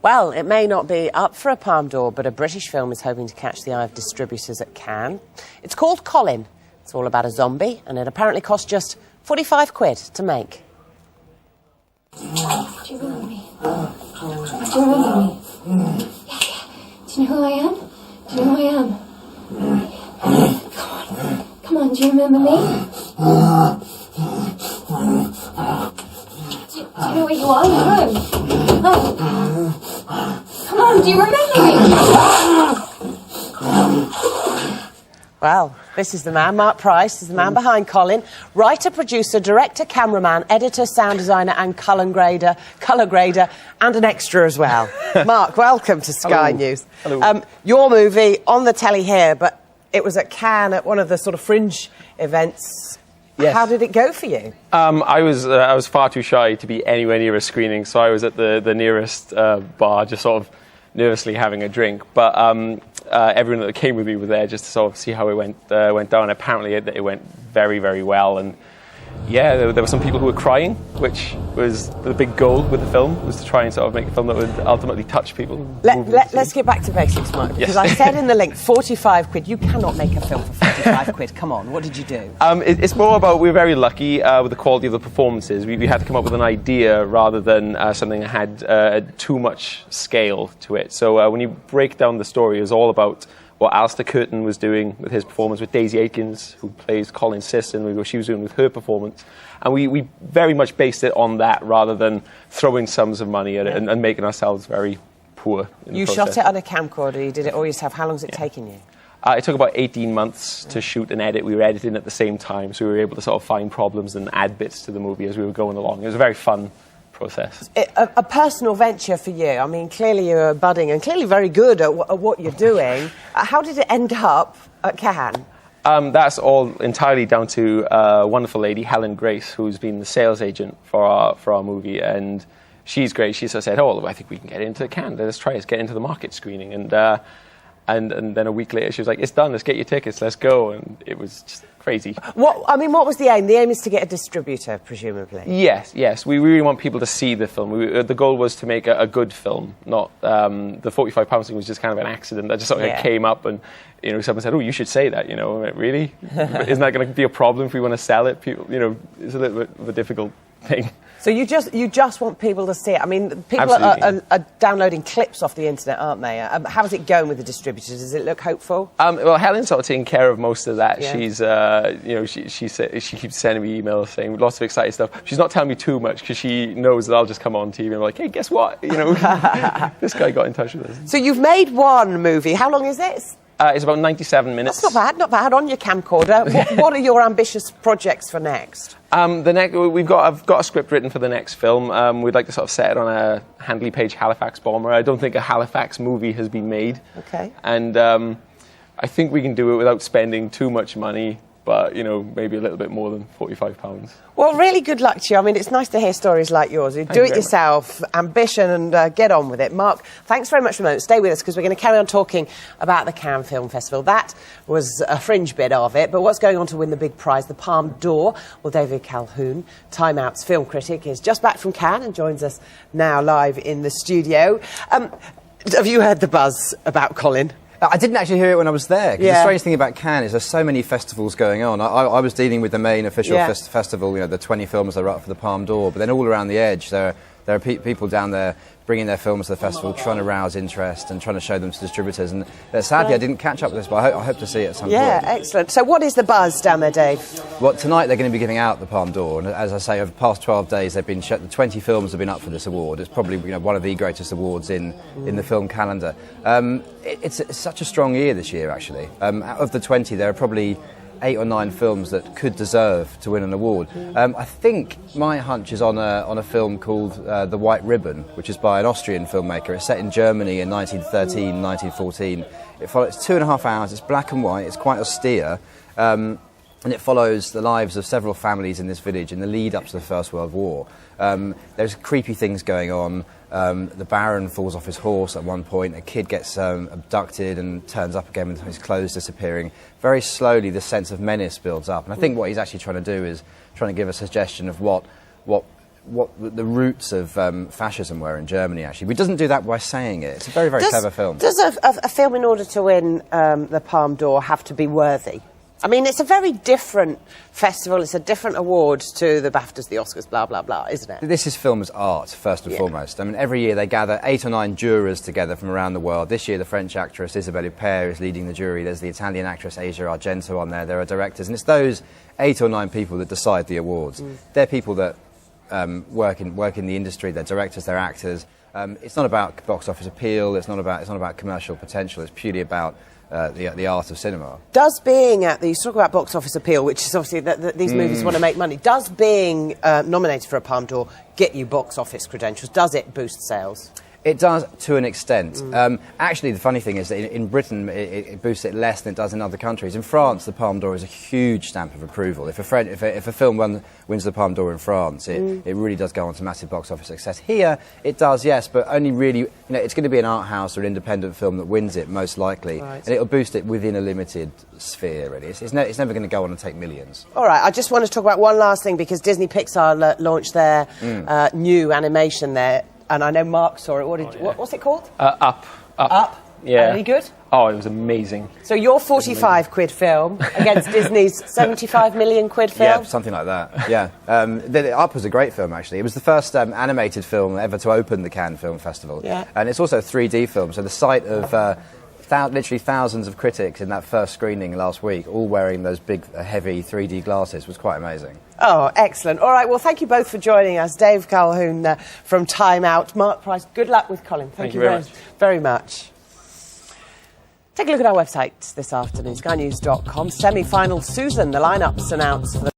Well, it may not be up for a Palme d'Or, but a British film is hoping to catch the eye of distributors at Cannes. It's called Colin. It's all about a zombie, and it apparently cost just 45 quid to make. Do you remember me? Do you remember me? Yeah. Do you know who I am? Do you know who I am? Come on, do you remember me? Do you know where you are? You're home. Oh. Come on, do you remember me? Well, this is the man, Marc Price, is the man behind Colin. Writer, producer, director, cameraman, editor, sound designer and colour grader, and an extra as well. Marc, welcome to Sky Hello. News. Hello. Your movie on the telly here, but it was at Cannes at one of the sort of fringe events. Yes. How did it go for you? I was far too shy to be anywhere near a screening, so I was at the nearest bar, just sort of nervously having a drink. But everyone that came with me was there just to sort of see how it went down. Apparently, it went very, very well, and yeah, there were some people who were crying, which was the big goal with the film, was to try and sort of make a film that would ultimately touch people. Let's get back to basics, Marc, because Yes. I said in the link, 45 quid. You cannot make a film for 45 quid. Come on, what did you do? It's more about, we were very lucky with the quality of the performances. We had to come up with an idea rather than something that had too much scale to it. So when you break down the story, it was all about what Alistair Curtin was doing with his performance, with Daisy Aikens, who plays Colin's sister, and what she was doing with her performance. And we very much based it on that rather than throwing sums of money at it and making ourselves very poor in the You process. shot it on a camcorder, you did it all yourself. How long has it taken you? It took about 18 months to shoot and edit. We were editing at the same time, so we were able to sort of find problems and add bits to the movie as we were going along. It was a very fun process. A personal venture for you. I mean, clearly you're budding and clearly very good at what you're doing. How did it end up at Cannes? That's all entirely down to a wonderful lady, Helen Grace, who's been the sales agent for our movie, and she's great. She sort of said, "Oh, I think we can get into Cannes. Let's try. Let's get into the market screening." And then a week later, she was like, "It's done. Let's get your tickets. Let's go." And it was just crazy. What was the aim? The aim is to get a distributor, presumably. Yes. We really want people to see the film. The goal was to make a good film, not the £45 thing was just kind of an accident that just sort of came up, and someone said, "Oh, you should say that." I went, really? Isn't that going to be a problem if we want to sell it? People, it's a little bit of a difficult thing. So you just want people to see it. I mean, people are downloading clips off the internet, aren't they? How's it going with the distributors? Does it look hopeful? Well, Helen's sort of taking care of most of that. Yeah. She keeps sending me emails saying lots of exciting stuff. She's not telling me too much because she knows that I'll just come on TV and be like, "Hey, guess what? This guy got in touch with us." So you've made one movie. How long is this? It's about 97 minutes. That's not bad. On your camcorder. What are your ambitious projects for next? I've got a script written for the next film. We'd like to sort of set it on a Handley Page Halifax bomber. I don't think a Halifax movie has been made. Okay. And I think we can do it without spending too much money, but maybe a little bit more than £45. Well, really good luck to you. I mean, it's nice to hear stories like yours. You do it yourself, ambition, and get on with it. Marc, thanks very much for a moment. Stay with us because we're going to carry on talking about the Cannes Film Festival. That was a fringe bit of it, but what's going on to win the big prize, the Palme d'Or? Well, David Calhoun, Time Out's film critic, is just back from Cannes and joins us now live in the studio. Have you heard the buzz about Colin? I didn't actually hear it when I was there. The strange thing about Cannes is there's so many festivals going on. I was dealing with the main official festival, the 20 films that are up for the Palme d'Or, but then all around the edge there are people down there bringing their films to the festival, trying to rouse interest and trying to show them to distributors. And sadly, I didn't catch up with this, but I hope to see it at some point. Yeah, excellent. So what is the buzz down there, Dave? Well, tonight they're going to be giving out the Palme d'Or, and as I say, over the past 12 days, they've been the 20 films have been up for this award. It's probably one of the greatest awards in the film calendar. It's such a strong year this year, actually. Out of the 20, there are probably 8 or 9 films that could deserve to win an award. I think my hunch is on a film called The White Ribbon, which is by an Austrian filmmaker. It's set in Germany in 1913, 1914. It's 2.5 hours, it's black and white, it's quite austere, and it follows the lives of several families in this village in the lead up to the First World War. There's creepy things going on. The Baron falls off his horse at one point. A kid gets abducted and turns up again with his clothes disappearing. Very slowly, the sense of menace builds up. And I think what he's actually trying to do is trying to give a suggestion of what what the roots of fascism were in Germany, actually. But it doesn't do that by saying it. It's a very, very clever film. Does a film, in order to win the Palme d'Or, have to be worthy? I mean, it's a very different festival, it's a different award to the BAFTAs, the Oscars, blah, blah, blah, isn't it? This is film as art, first and foremost. I mean, every year they gather 8 or 9 jurors together from around the world. This year, the French actress Isabelle Huppert is leading the jury. There's the Italian actress Asia Argento on there. There are directors. And it's those 8 or 9 people that decide the awards. They're people that work in the industry. They're directors, they're actors. It's not about box office appeal. It's not about commercial potential. It's purely about the art of cinema. Does being you talk about box office appeal, which is obviously that these movies want to make money, does being nominated for a Palme d'Or get you box office credentials? Does it boost sales? It does, to an extent. Actually, the funny thing is that in Britain, it boosts it less than it does in other countries. In France, the Palme d'Or is a huge stamp of approval. If a film wins the Palme d'Or in France, it really does go on to massive box office success. Here, it does, yes, but only really, it's going to be an art house or an independent film that wins it, most likely. Right. And it'll boost it within a limited sphere, really. It's never going to go on and take millions. All right, I just want to talk about one last thing, because Disney Pixar launched their new animation there. And I know Mark saw it. What's it called? Up. Yeah. Any good? Oh, it was amazing. So your 45 quid film against Disney's 75 million quid film? Yeah, something like that. Yeah. Up was a great film, actually. It was the first animated film ever to open the Cannes Film Festival. Yeah. And it's also a 3D film, so the sight of literally thousands of critics in that first screening last week, all wearing those big, heavy 3D glasses, was quite amazing. Oh, excellent. All right, well, thank you both for joining us. Dave Calhoun from Time Out. Marc Price, good luck with Colin. Thank you very much. Take a look at our website this afternoon, skynews.com. Semi-final Susan, the lineups announced for the